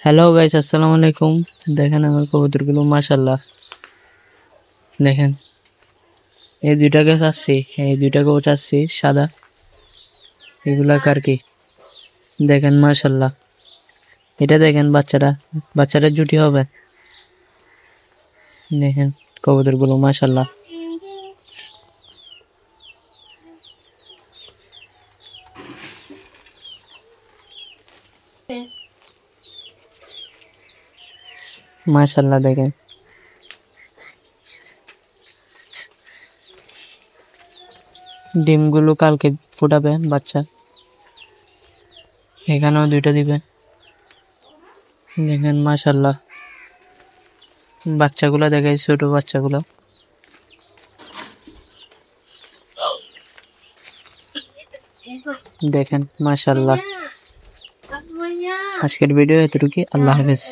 Hello guys, আসসালামু আলাইকুম। দেখেন আমার কবুতরগুলো, মাশাআল্লাহ। দেখেন এই দুইটাকে চাচ্ছি, এই দুইটাকেও চাচ্ছি সাদা, এগুলা কার কি? দেখেন মাশাআল্লাহ, এটা দেখেন বাচ্চাটা জুটি হবে। দেখেন কবুতরগুলো মাশাআল্লাহ। মাশাআল্লাহ দেখেন, ডিমগুলো কালকে ফুটাবে বাচ্চা, এখানেও দুইটা দিবে। দেখেন মাশাআল্লাহ, বাচ্চাগুলো দেখেন, ছোট বাচ্চাগুলো। দেখেন মাশাআল্লাহ। আজকের ভিডিও এতটুকুই, আল্লাহ হাফেজ।